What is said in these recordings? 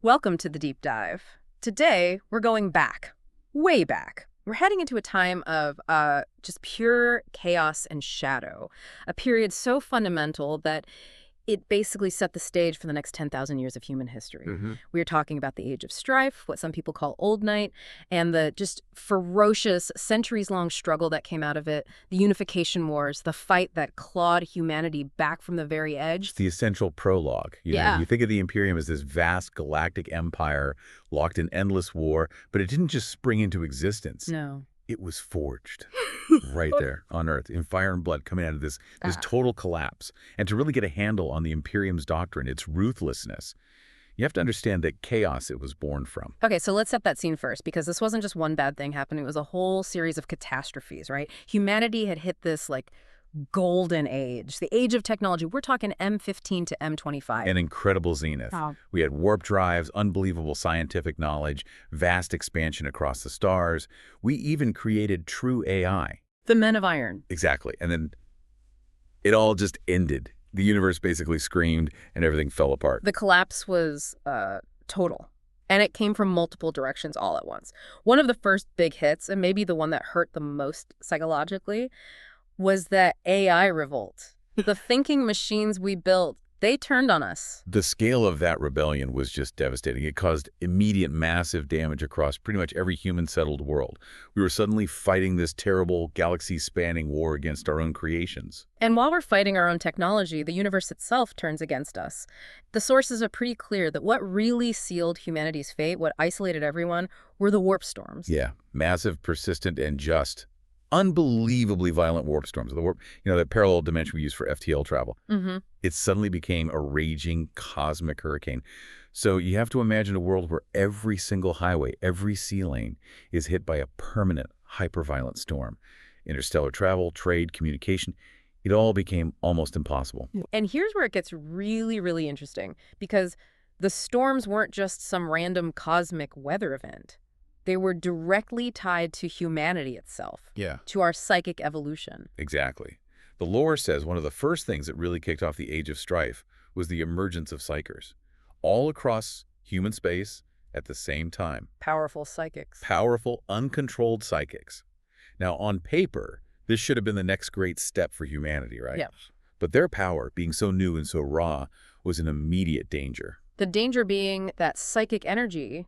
Welcome to the deep dive. Today, we're going back, way back. We're heading into a time of just pure chaos and shadow, a period so fundamental that it basically set the stage for the next 10,000 years of human history. We are talking about the Age of Strife, what some people call Old Night, and the just ferocious, centuries-long struggle that came out of it, the Unification Wars, the fight that clawed humanity back from the very edge. It's the essential prologue. You think of the Imperium as this vast galactic empire locked in endless war, but it didn't just spring into existence. No. It was forged right there on Earth in fire and blood, coming out of this total collapse. And to really get a handle on the Imperium's doctrine, its ruthlessness, you have to understand that chaos it was born from. Okay, so let's set that scene first, because this wasn't just one bad thing happening. It was a whole series of catastrophes, right? Humanity had hit this, golden age, the age of technology. We're talking M15 to M25. An incredible zenith. Wow. We had warp drives, unbelievable scientific knowledge, vast expansion across the stars. We even created true AI. The Men of Iron. Exactly. And then it all just ended. The universe basically screamed and everything fell apart. The collapse was total. And it came from multiple directions all at once. One of the first big hits, and maybe the one that hurt the most psychologically, was the AI revolt. The thinking machines we built, they turned on us. The scale of that rebellion was just devastating. It caused immediate massive damage across pretty much every human-settled world. We were suddenly fighting this terrible galaxy-spanning war against our own creations. And while we're fighting our own technology, the universe itself turns against us. The sources are pretty clear that what really sealed humanity's fate, what isolated everyone, were the warp storms. Yeah, massive, persistent, and just unbelievably violent warp storms. The warp, that parallel dimension we use for FTL travel. It suddenly became a raging cosmic hurricane. So you have to imagine a world where every single highway, every sea lane is hit by a permanent hyperviolent storm. Interstellar travel, trade, communication, it all became almost impossible. And here's where it gets really, really interesting, because the storms weren't just some random cosmic weather event. They were directly tied to humanity itself, to our psychic evolution. Exactly. The lore says one of the first things that really kicked off the Age of Strife was the emergence of psychers, all across human space at the same time. Powerful psychics. Powerful, uncontrolled psychics. Now, on paper, this should have been the next great step for humanity, right? Yeah. But their power, being so new and so raw, was an immediate danger. The danger being that psychic energy,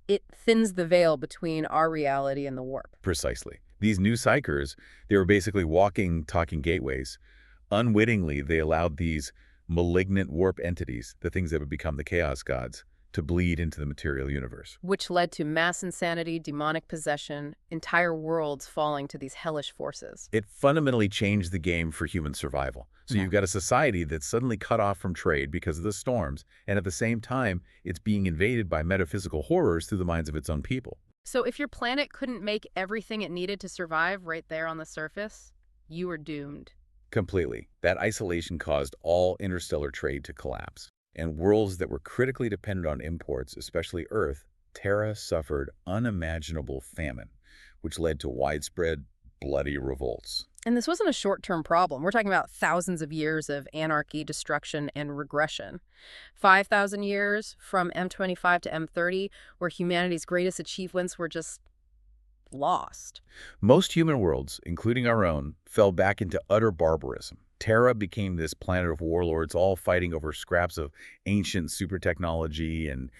it thins the veil between our reality and the warp. Precisely. These new psychers, they were basically walking, talking gateways. Unwittingly, they allowed these malignant warp entities, the things that would become the chaos gods, to bleed into the material universe. Which led to mass insanity, demonic possession, entire worlds falling to these hellish forces. It fundamentally changed the game for human survival. So you've got a society that's suddenly cut off from trade because of the storms, and at the same time, it's being invaded by metaphysical horrors through the minds of its own people. So if your planet couldn't make everything it needed to survive right there on the surface, you were doomed. Completely. That isolation caused all interstellar trade to collapse. And worlds that were critically dependent on imports, especially Earth, Terra suffered unimaginable famine, which led to widespread, bloody revolts. And this wasn't a short-term problem. We're talking about thousands of years of anarchy, destruction, and regression. 5,000 years from M25 to M30, where humanity's greatest achievements were just lost. Most human worlds, including our own, fell back into utter barbarism. Terra became this planet of warlords, all fighting over scraps of ancient super technology and,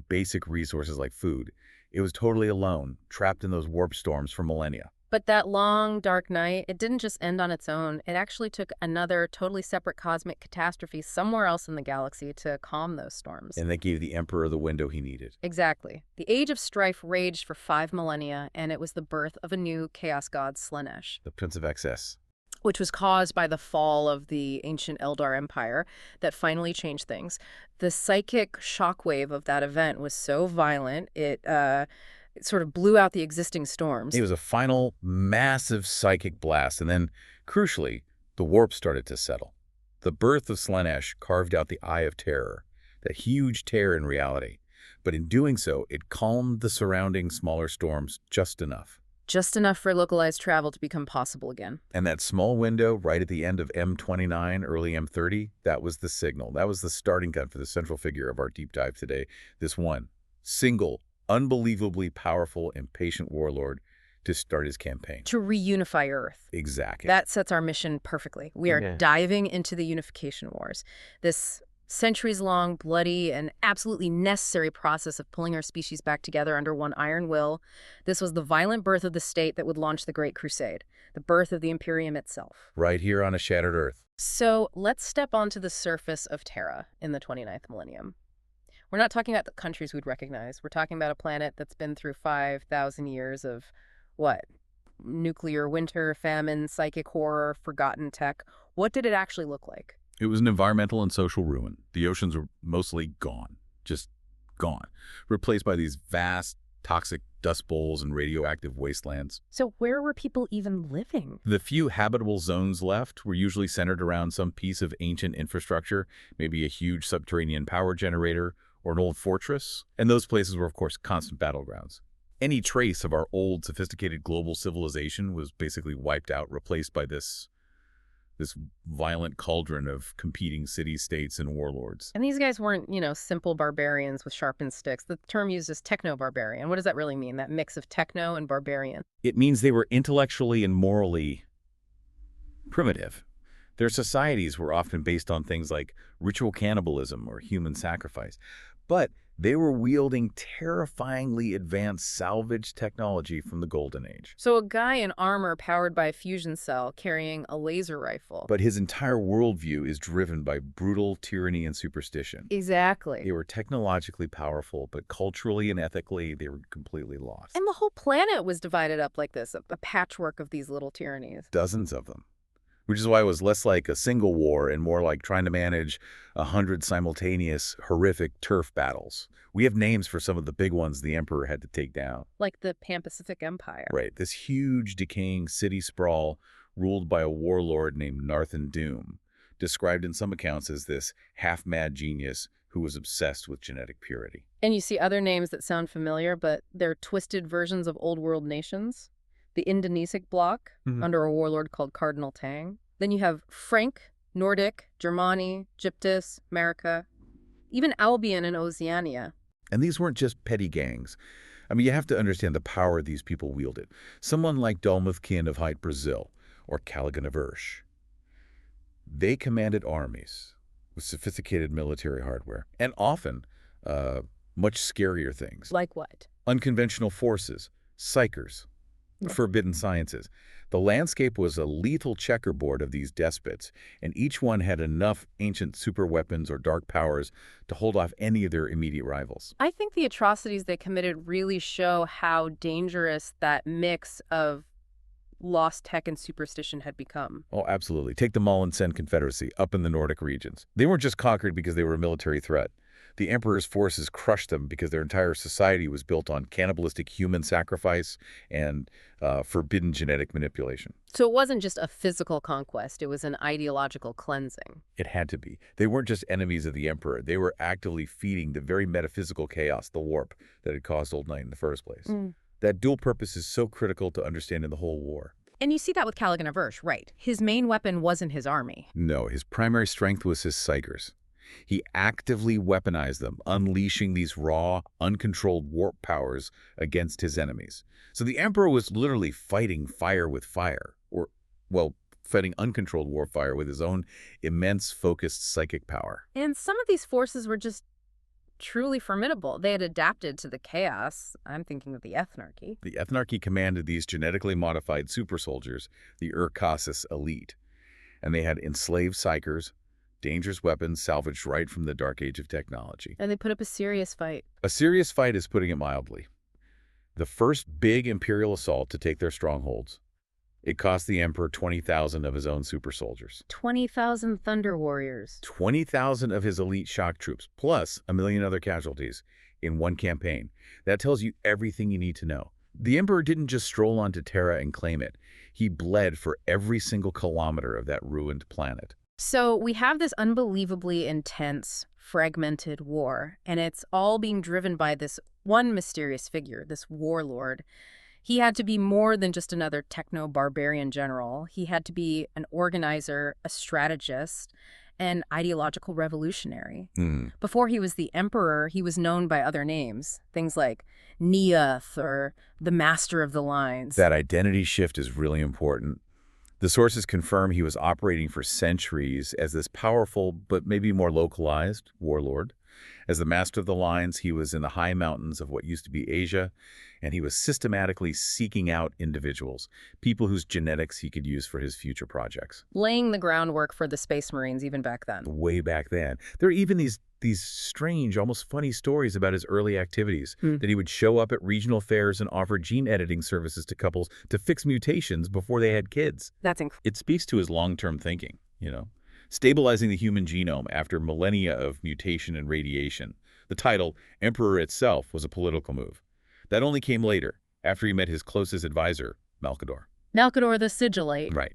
basic resources like food. It was totally alone, trapped in those warp storms for millennia. But that long, dark night, it didn't just end on its own. It actually took another totally separate cosmic catastrophe somewhere else in the galaxy to calm those storms. And that gave the Emperor the window he needed. Exactly. The Age of Strife raged for 5 millennia, and it was the birth of a new chaos god, Slaanesh. The Prince of Excess. Which was caused by the fall of the ancient Eldar Empire that finally changed things. The psychic shockwave of that event was so violent, it sort of blew out the existing storms. It was a final, massive psychic blast, and then, crucially, the warp started to settle. The birth of Slaanesh carved out the Eye of Terror, that huge tear in reality. But in doing so, it calmed the surrounding smaller storms just enough. Just enough for localized travel to become possible again. And that small window right at the end of M29, early M30, that was the signal. That was the starting gun for the central figure of our deep dive today. This one, single, unbelievably powerful, impatient warlord to start his campaign. To reunify Earth. Exactly. That sets our mission perfectly. We are diving into the Unification Wars. This centuries-long, bloody, and absolutely necessary process of pulling our species back together under one iron will. This was the violent birth of the state that would launch the Great Crusade, the birth of the Imperium itself. Right here on a shattered Earth. So let's step onto the surface of Terra in the 29th millennium. We're not talking about the countries we'd recognize. We're talking about a planet that's been through 5,000 years of, what? Nuclear winter, famine, psychic horror, forgotten tech. What did it actually look like? It was an environmental and social ruin. The oceans were mostly gone, just gone, replaced by these vast, toxic dust bowls and radioactive wastelands. So where were people even living? The few habitable zones left were usually centered around some piece of ancient infrastructure, maybe a huge subterranean power generator or an old fortress. And those places were, of course, constant battlegrounds. Any trace of our old, sophisticated global civilization was basically wiped out, replaced by this violent cauldron of competing city-states and warlords. And these guys weren't, simple barbarians with sharpened sticks. The term used is techno-barbarian. What does that really mean, that mix of techno and barbarian? It means they were intellectually and morally primitive. Their societies were often based on things like ritual cannibalism or human sacrifice. But they were wielding terrifyingly advanced salvage technology from the Golden Age. So a guy in armor powered by a fusion cell carrying a laser rifle. But his entire worldview is driven by brutal tyranny and superstition. Exactly. They were technologically powerful, but culturally and ethically, they were completely lost. And the whole planet was divided up like this, a patchwork of these little tyrannies. Dozens of them. Which is why it was less like a single war and more like trying to manage 100 simultaneous, horrific turf battles. We have names for some of the big ones the Emperor had to take down. Like the Pan-Pacific Empire. Right, this huge, decaying city sprawl ruled by a warlord named Narthan Doom, described in some accounts as this half-mad genius who was obsessed with genetic purity. And you see other names that sound familiar, but they're twisted versions of old world nations. The Indonesic bloc, under a warlord called Cardinal Tang. Then you have Frank, Nordic, Germani, Gyptus, America, even Albion and Oceania. And these weren't just petty gangs. I mean, you have to understand the power these people wielded. Someone like Dalmuthkin of Hyde, Brazil, or Caligan of Ursh. They commanded armies with sophisticated military hardware, and often much scarier things. Like what? Unconventional forces, psychers, forbidden sciences. The landscape was a lethal checkerboard of these despots, and each one had enough ancient superweapons or dark powers to hold off any of their immediate rivals. I think the atrocities they committed really show how dangerous that mix of lost tech and superstition had become. Oh, absolutely. Take the Malin-Sen Confederacy up in the Nordic regions. They weren't just conquered because they were a military threat. The Emperor's forces crushed them because their entire society was built on cannibalistic human sacrifice and forbidden genetic manipulation. So it wasn't just a physical conquest, it was an ideological cleansing. It had to be. They weren't just enemies of the Emperor. They were actively feeding the very metaphysical chaos, the warp, that had caused Old Night in the first place. That dual purpose is so critical to understanding the whole war. And you see that with Caligan of Ursh, right? His main weapon wasn't his army. No, his primary strength was his psychers. He actively weaponized them, unleashing these raw, uncontrolled warp powers against his enemies. So the Emperor was literally fighting fire with fire, or, well, fighting uncontrolled warp fire with his own immense, focused psychic power. And some of these forces were just truly formidable. They had adapted to the chaos. I'm thinking of the Ethnarchy. The Ethnarchy commanded these genetically modified super soldiers, the Urcasis elite. And they had enslaved psychers, dangerous weapons salvaged right from the dark age of technology. And they put up a serious fight. A serious fight is putting it mildly. The first big Imperial assault to take their strongholds. It cost the Emperor 20,000 of his own super soldiers. 20,000 Thunder Warriors. 20,000 of his elite shock troops, plus 1 million other casualties in one campaign. That tells you everything you need to know. The Emperor didn't just stroll onto Terra and claim it. He bled for every single kilometer of that ruined planet. So we have this unbelievably intense, fragmented war, and it's all being driven by this one mysterious figure, this warlord. He had to be more than just another techno-barbarian general. He had to be an organizer, a strategist, an ideological revolutionary. Before he was the emperor, he was known by other names, things like Neoth or the Master of the Lines. That identity shift is really important. The sources confirm he was operating for centuries as this powerful, but maybe more localized, warlord. As the Master of the Lines, he was in the high mountains of what used to be Asia, and he was systematically seeking out individuals, people whose genetics he could use for his future projects. Laying the groundwork for the Space Marines even back then. Way back then. There are even these strange, almost funny stories about his early activities, that he would show up at regional fairs and offer gene editing services to couples to fix mutations before they had kids. That's incredible. It speaks to his long-term thinking, stabilizing the human genome after millennia of mutation and radiation. The title, Emperor itself, was a political move. That only came later, after he met his closest advisor, Malcador. Malcador the Sigillate. Right.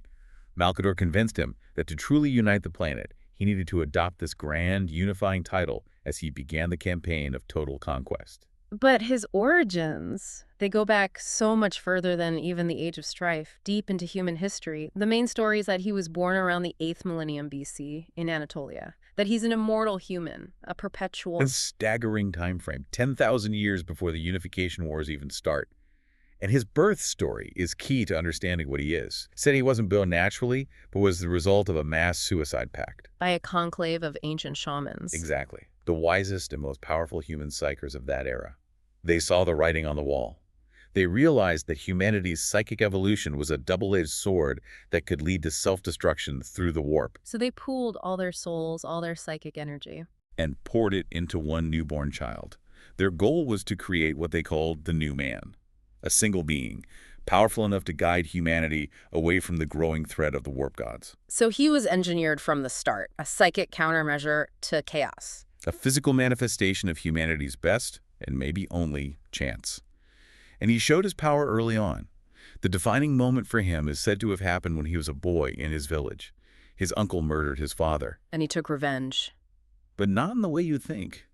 Malcador convinced him that to truly unite the planet, he needed to adopt this grand, unifying title as he began the campaign of total conquest. But his origins, they go back so much further than even the Age of Strife, deep into human history. The main story is that he was born around the 8th millennium BC in Anatolia, that he's an immortal human, a perpetual... A staggering time frame, 10,000 years before the Unification Wars even start. And his birth story is key to understanding what he is. Said he wasn't born naturally, but was the result of a mass suicide pact. By a conclave of ancient shamans. Exactly. The wisest and most powerful human psychers of that era. They saw the writing on the wall. They realized that humanity's psychic evolution was a double-edged sword that could lead to self-destruction through the warp. So they pooled all their souls, all their psychic energy. And poured it into one newborn child. Their goal was to create what they called the new man. A single being, powerful enough to guide humanity away from the growing threat of the warp gods. So he was engineered from the start, a psychic countermeasure to chaos. A physical manifestation of humanity's best, and maybe only, chance. And he showed his power early on. The defining moment for him is said to have happened when he was a boy in his village. His uncle murdered his father. And he took revenge. But not in the way you think.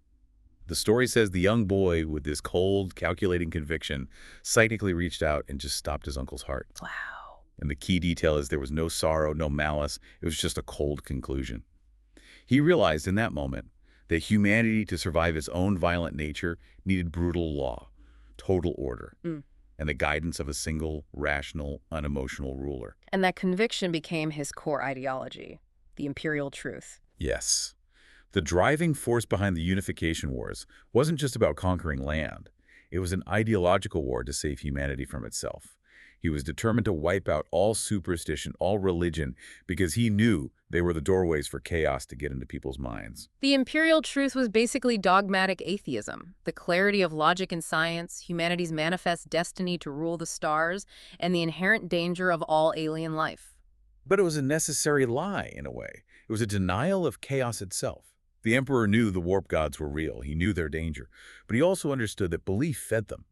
The story says the young boy, with this cold, calculating conviction, psychically reached out and just stopped his uncle's heart. Wow. And the key detail is there was no sorrow, no malice. It was just a cold conclusion. He realized in that moment that humanity, to survive its own violent nature, needed brutal law, total order, and the guidance of a single, rational, unemotional ruler. And that conviction became his core ideology, the imperial truth. Yes. The driving force behind the Unification Wars wasn't just about conquering land. It was an ideological war to save humanity from itself. He was determined to wipe out all superstition, all religion, because he knew they were the doorways for chaos to get into people's minds. The imperial truth was basically dogmatic atheism, the clarity of logic and science, humanity's manifest destiny to rule the stars, and the inherent danger of all alien life. But it was a necessary lie, in a way. It was a denial of chaos itself. The Emperor knew the warp gods were real. He knew their danger. But he also understood that belief fed them.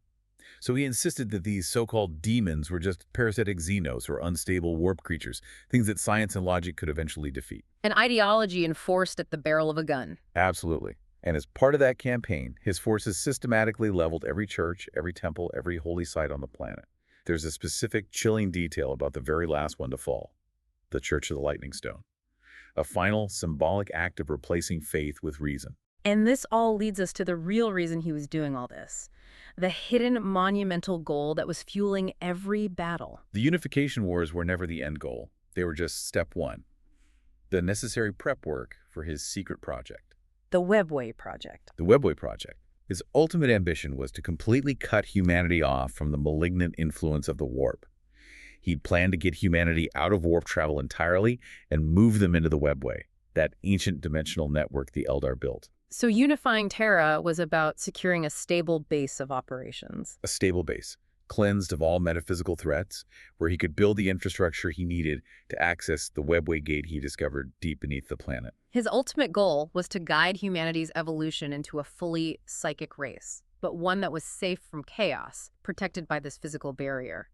So he insisted that these so-called demons were just parasitic xenos or unstable warp creatures, things that science and logic could eventually defeat. An ideology enforced at the barrel of a gun. Absolutely. And as part of that campaign, his forces systematically leveled every church, every temple, every holy site on the planet. There's a specific chilling detail about the very last one to fall, the Church of the Lightning Stone. A final, symbolic act of replacing faith with reason. And this all leads us to the real reason he was doing all this. The hidden monumental goal that was fueling every battle. The Unification Wars were never the end goal. They were just step one. The necessary prep work for his secret project. The Webway Project. The Webway Project. His ultimate ambition was to completely cut humanity off from the malignant influence of the warp. He'd planned to get humanity out of warp travel entirely and move them into the Webway, that ancient dimensional network the Eldar built. So unifying Terra was about securing a stable base of operations. A stable base, cleansed of all metaphysical threats, where he could build the infrastructure he needed to access the Webway gate he discovered deep beneath the planet. His ultimate goal was to guide humanity's evolution into a fully psychic race, but one that was safe from chaos, protected by this physical barrier.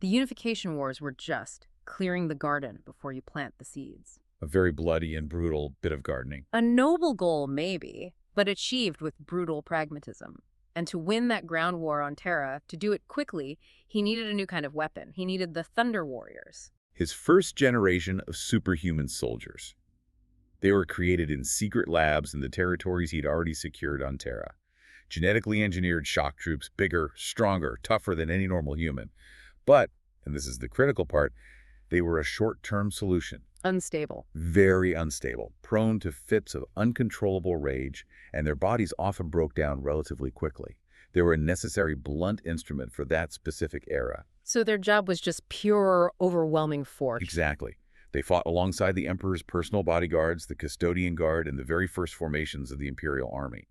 The Unification Wars were just clearing the garden before you plant the seeds. A very bloody and brutal bit of gardening. A noble goal, maybe, but achieved with brutal pragmatism. And to win that ground war on Terra, to do it quickly, he needed a new kind of weapon. He needed the Thunder Warriors. His first generation of superhuman soldiers. They were created in secret labs in the territories he'd already secured on Terra. Genetically engineered shock troops, bigger, stronger, tougher than any normal human. But, and this is the critical part, they were a short-term solution. Unstable. Very unstable, prone to fits of uncontrollable rage, and their bodies often broke down relatively quickly. They were a necessary blunt instrument for that specific era. So their job was just pure, overwhelming force. Exactly. They fought alongside the Emperor's personal bodyguards, the Custodian Guard, and the very first formations of the Imperial Army.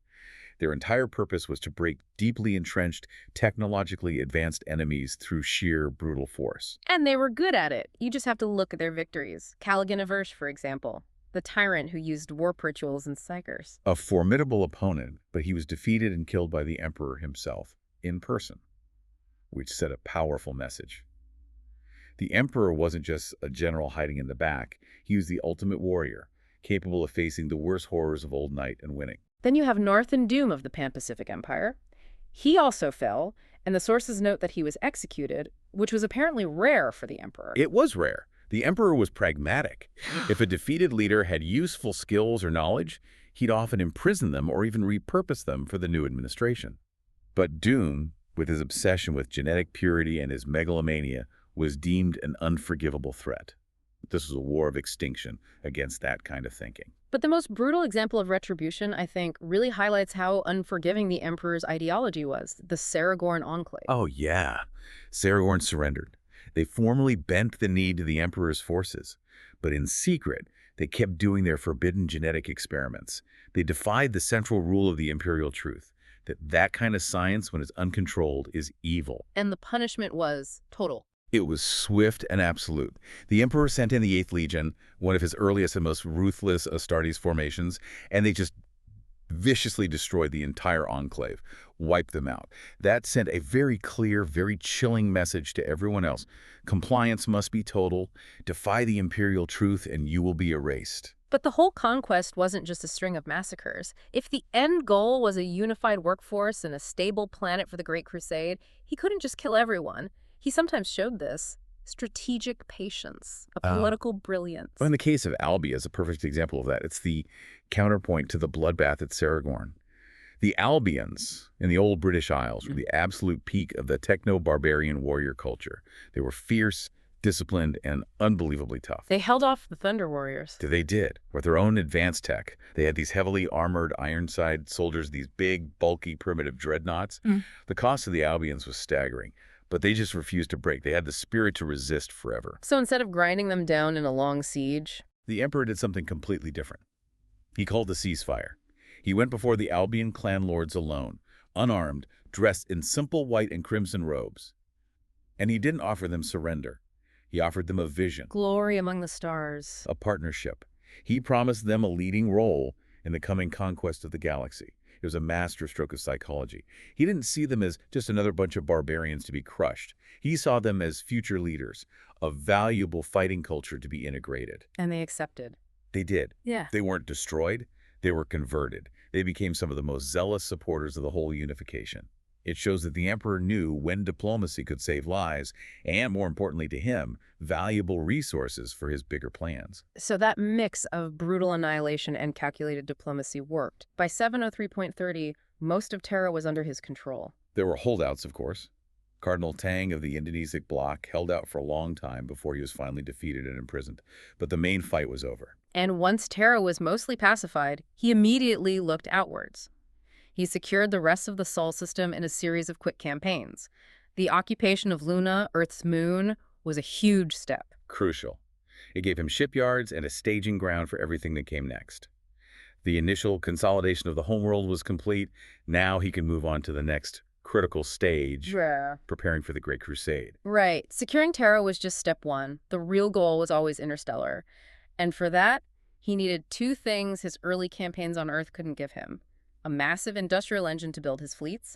Their entire purpose was to break deeply entrenched, technologically advanced enemies through sheer brutal force. And they were good at it. You just have to look at their victories. Callaghan Aversh, for example, the tyrant who used warp rituals and psychers. A formidable opponent, but he was defeated and killed by the Emperor himself, in person, which sent a powerful message. The Emperor wasn't just a general hiding in the back. He was the ultimate warrior, capable of facing the worst horrors of Old Night and winning. Then you have Narthen Doom of the Pan-Pacific Empire. He also fell, and the sources note that he was executed, which was apparently rare for the Emperor. It was rare. The Emperor was pragmatic. If a defeated leader had useful skills or knowledge, he'd often imprison them or even repurpose them for the new administration. But Doom, with his obsession with genetic purity and his megalomania, was deemed an unforgivable threat. This was a war of extinction against that kind of thinking. But the most brutal example of retribution, I think, really highlights how unforgiving the Emperor's ideology was, the Saragorn Enclave. Oh, yeah. Saragorn surrendered. They formally bent the knee to the Emperor's forces. But in secret, they kept doing their forbidden genetic experiments. They defied the central rule of the imperial truth, that kind of science, when it's uncontrolled, is evil. And the punishment was total. It was swift and absolute. The Emperor sent in the 8th Legion, one of his earliest and most ruthless Astartes formations, and they just viciously destroyed the entire enclave, wiped them out. That sent a very clear, very chilling message to everyone else. Compliance must be total, defy the imperial truth, and you will be erased. But the whole conquest wasn't just a string of massacres. If the end goal was a unified workforce and a stable planet for the Great Crusade, he couldn't just kill everyone. He sometimes showed this strategic patience, a political brilliance. Well, in the case of Albi is a perfect example of that. It's the counterpoint to the bloodbath at Saragorn. The Albians in the old British Isles were the absolute peak of the techno-barbarian warrior culture. They were fierce, disciplined, and unbelievably tough. They held off the Thunder Warriors. They did. With their own advanced tech, they had these heavily armored Ironside soldiers, these big, bulky, primitive dreadnoughts. The cost of the Albians was staggering, but they just refused to break. They had the spirit to resist forever. So instead of grinding them down in a long siege, the Emperor did something completely different. He called a ceasefire. He went before the Albion clan lords alone, unarmed, dressed in simple white and crimson robes. And he didn't offer them surrender. He offered them a vision. Glory among the stars. A partnership. He promised them a leading role in the coming conquest of the galaxy. It was a masterstroke of psychology. He didn't see them as just another bunch of barbarians to be crushed. He saw them as future leaders, a valuable fighting culture to be integrated. And they accepted. They did. Yeah. They weren't destroyed. They were converted. They became some of the most zealous supporters of the whole unification. It shows that the Emperor knew when diplomacy could save lives, and more importantly to him, valuable resources for his bigger plans. So that mix of brutal annihilation and calculated diplomacy worked. By 703.30, most of Terra was under his control. There were holdouts, of course. Cardinal Tang of the Indonesian bloc held out for a long time before he was finally defeated and imprisoned. But the main fight was over. And once Terra was mostly pacified, he immediately looked outwards. He secured the rest of the Sol system in a series of quick campaigns. The occupation of Luna, Earth's moon, was a huge step. Crucial. It gave him shipyards and a staging ground for everything that came next. The initial consolidation of the homeworld was complete. Now he can move on to the next critical stage, preparing for the Great Crusade. Right. Securing Terra was just step one. The real goal was always interstellar. And for that, he needed two things his early campaigns on Earth couldn't give him: a massive industrial engine to build his fleets,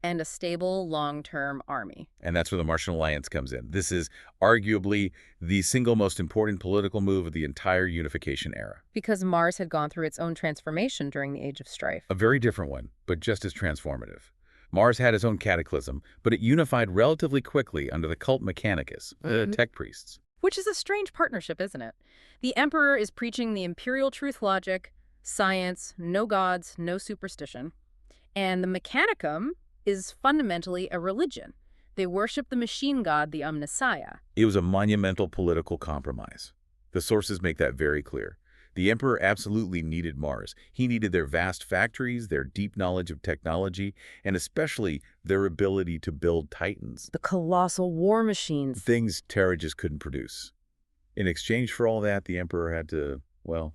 and a stable, long-term army. And that's where the Martian Alliance comes in. This is arguably the single most important political move of the entire Unification era. Because Mars had gone through its own transformation during the Age of Strife. A very different one, but just as transformative. Mars had its own cataclysm, but it unified relatively quickly under the cult Mechanicus, the tech priests. Which is a strange partnership, isn't it? The Emperor is preaching the imperial truth logic, science, no gods, no superstition. And the Mechanicum is fundamentally a religion. They worship the machine god, the Omnissiah. It was a monumental political compromise. The sources make that very clear. The Emperor absolutely needed Mars. He needed their vast factories, their deep knowledge of technology, and especially their ability to build titans. The colossal war machines. Things Terra just couldn't produce. In exchange for all that, the Emperor had to, well,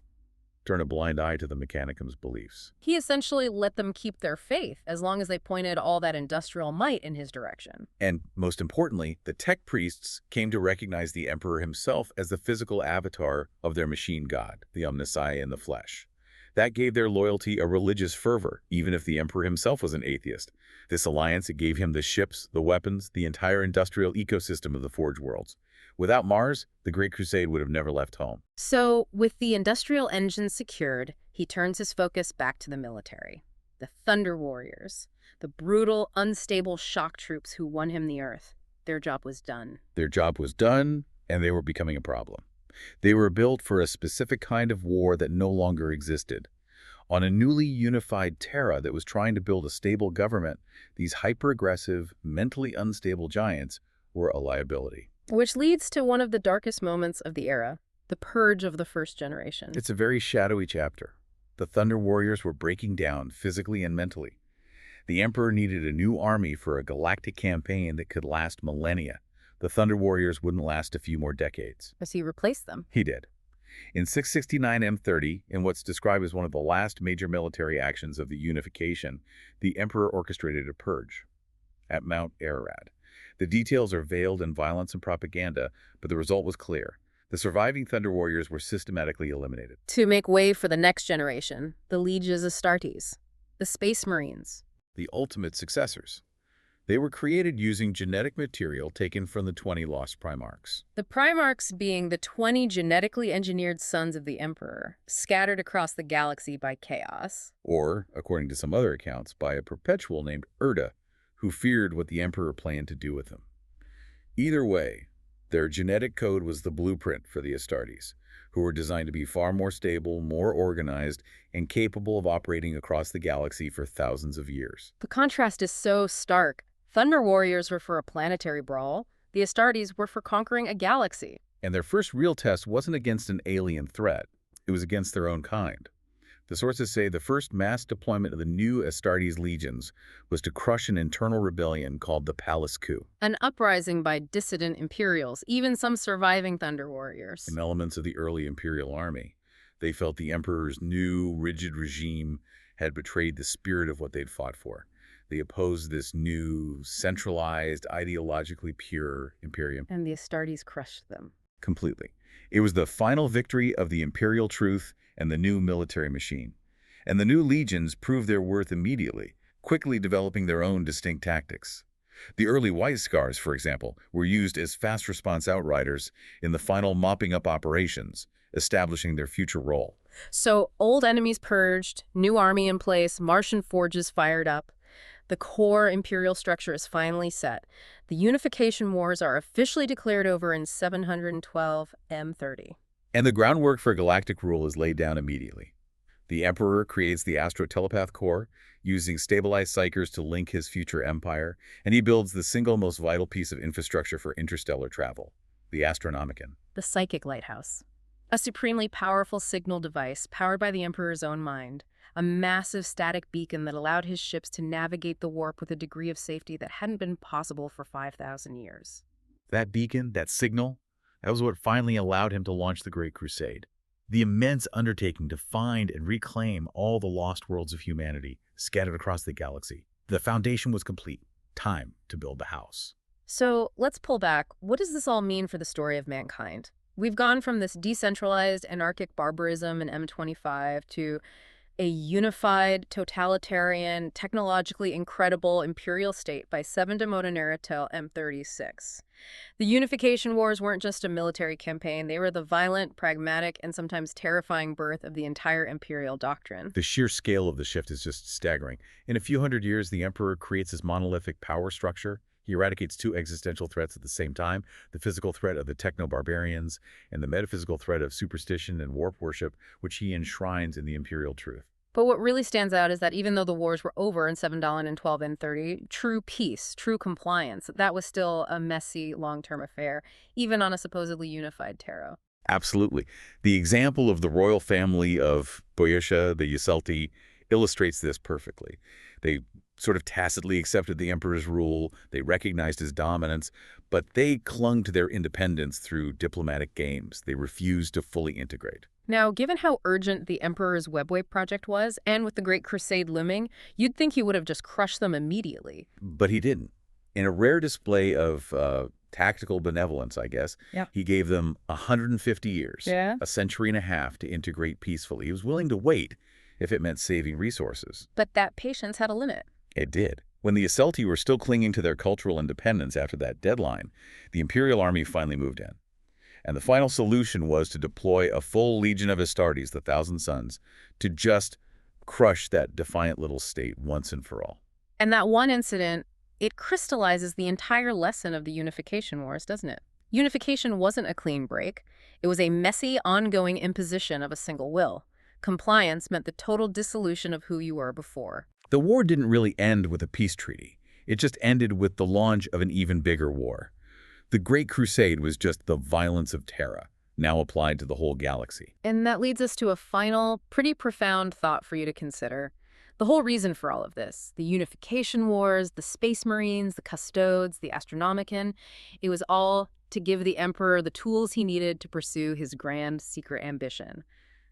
turn a blind eye to the Mechanicum's beliefs. He essentially let them keep their faith as long as they pointed all that industrial might in his direction. And most importantly, the tech priests came to recognize the Emperor himself as the physical avatar of their machine god, the Omnissiah in the flesh. That gave their loyalty a religious fervor, even if the Emperor himself was an atheist. This alliance, it gave him the ships, the weapons, the entire industrial ecosystem of the Forge Worlds. Without Mars, the Great Crusade would have never left home. So, with the industrial engine secured, he turns his focus back to the military. The Thunder Warriors, the brutal, unstable shock troops who won him the Earth. Their job was done. Their job was done, and they were becoming a problem. They were built for a specific kind of war that no longer existed. On a newly unified Terra that was trying to build a stable government, these hyper-aggressive, mentally unstable giants were a liability. Which leads to one of the darkest moments of the era, the purge of the first generation. It's a very shadowy chapter. The Thunder Warriors were breaking down physically and mentally. The Emperor needed a new army for a galactic campaign that could last millennia. The Thunder Warriors wouldn't last a few more decades. As he replaced them. He did. In 669 M30, in what's described as one of the last major military actions of the Unification, the Emperor orchestrated a purge at Mount Ararat. The details are veiled in violence and propaganda, but the result was clear. The surviving Thunder Warriors were systematically eliminated. To make way for the next generation, the Leges Astartes, the Space Marines. The ultimate successors. They were created using genetic material taken from the 20 lost Primarchs. The Primarchs being the 20 genetically engineered sons of the Emperor, scattered across the galaxy by chaos. Or, according to some other accounts, by a perpetual named Erda, who feared what the Emperor planned to do with them. Either way, their genetic code was the blueprint for the Astartes, who were designed to be far more stable, more organized, and capable of operating across the galaxy for thousands of years. The contrast is so stark. Thunder Warriors were for a planetary brawl. The Astartes were for conquering a galaxy. And their first real test wasn't against an alien threat. It was against their own kind. The sources say the first mass deployment of the new Astartes legions was to crush an internal rebellion called the Palace Coup. An uprising by dissident Imperials, even some surviving Thunder Warriors. And elements of the early Imperial army. They felt the Emperor's new, rigid regime had betrayed the spirit of what they'd fought for. They opposed this new, centralized, ideologically pure Imperium. And the Astartes crushed them. Completely. It was the final victory of the imperial truth and the new military machine. And the new legions proved their worth immediately, quickly developing their own distinct tactics. The early White Scars, for example, were used as fast-response outriders in the final mopping-up operations, establishing their future role. So, old enemies purged, new army in place, Martian forges fired up. The core imperial structure is finally set. The Unification Wars are officially declared over in 712 M30. And the groundwork for galactic rule is laid down immediately. The Emperor creates the Astro-Telepath Core, using stabilized psychers to link his future empire, and he builds the single most vital piece of infrastructure for interstellar travel, the Astronomicon. The Psychic Lighthouse. A supremely powerful signal device powered by the Emperor's own mind. A massive static beacon that allowed his ships to navigate the warp with a degree of safety that hadn't been possible for 5,000 years. That beacon, that signal, that was what finally allowed him to launch the Great Crusade. The immense undertaking to find and reclaim all the lost worlds of humanity scattered across the galaxy. The foundation was complete. Time to build the house. So let's pull back. What does this all mean for the story of mankind? We've gone from this decentralized anarchic barbarism in M25 to a unified, totalitarian, technologically incredible imperial state by 7 Demotonera till M36. The Unification Wars weren't just a military campaign, they were the violent, pragmatic, and sometimes terrifying birth of the entire imperial doctrine. The sheer scale of the shift is just staggering. In a few hundred years, the Emperor creates his monolithic power structure. He eradicates two existential threats at the same time, the physical threat of the techno-barbarians and the metaphysical threat of superstition and warp worship, which he enshrines in the imperial truth. But what really stands out is that even though the wars were over in 7 and 12 and 30, true peace, true compliance, that was still a messy, long-term affair, even on a supposedly unified Terra. Absolutely. The example of the royal family of Boeotia, the Yuselti, illustrates this perfectly. They sort of tacitly accepted the emperor's rule, they recognized his dominance, but they clung to their independence through diplomatic games. They refused to fully integrate. Now, given how urgent the Emperor's Webway project was, and with the Great Crusade looming, you'd think he would have just crushed them immediately. But he didn't. In a rare display of tactical benevolence, I guess, Yeah. he gave them 150 years, Yeah. a century and a half to integrate peacefully. He was willing to wait if it meant saving resources. But that patience had a limit. It did. When the Yuselti were still clinging to their cultural independence after that deadline, the Imperial Army finally moved in. And the final solution was to deploy a full legion of Astartes, the Thousand Sons, to just crush that defiant little state once and for all. And that one incident, it crystallizes the entire lesson of the Unification Wars, doesn't it? Unification wasn't a clean break. It was a messy, ongoing imposition of a single will. Compliance meant the total dissolution of who you were before. The war didn't really end with a peace treaty. It just ended with the launch of an even bigger war. The Great Crusade was just the violence of Terra, now applied to the whole galaxy. And that leads us to a final, pretty profound thought for you to consider. The whole reason for all of this, the Unification Wars, the Space Marines, the Custodes, the Astronomicon, it was all to give the Emperor the tools he needed to pursue his grand secret ambition,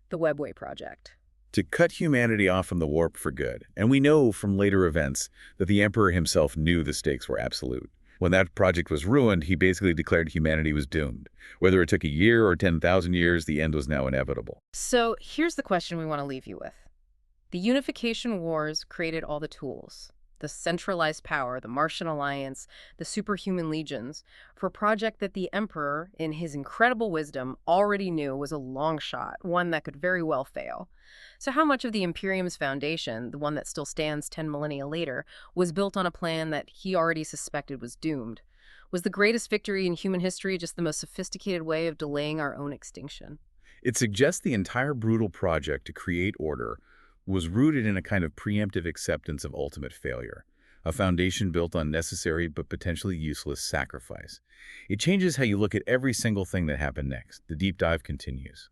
the Webway Project. To cut humanity off from the warp for good. And we know from later events that the Emperor himself knew the stakes were absolute. When that project was ruined, he basically declared humanity was doomed. Whether it took a year or 10,000 years, the end was now inevitable. So here's the question we want to leave you with. The Unification Wars created all the tools, the centralized power, the Martian Alliance, the superhuman legions, for a project that the Emperor, in his incredible wisdom, already knew was a long shot, one that could very well fail. So how much of the Imperium's foundation, the one that still stands 10 millennia later, was built on a plan that he already suspected was doomed? Was the greatest victory in human history just the most sophisticated way of delaying our own extinction? It suggests the entire brutal project to create order was rooted in a kind of preemptive acceptance of ultimate failure, a foundation built on necessary but potentially useless sacrifice. It changes how you look at every single thing that happened next. The deep dive continues.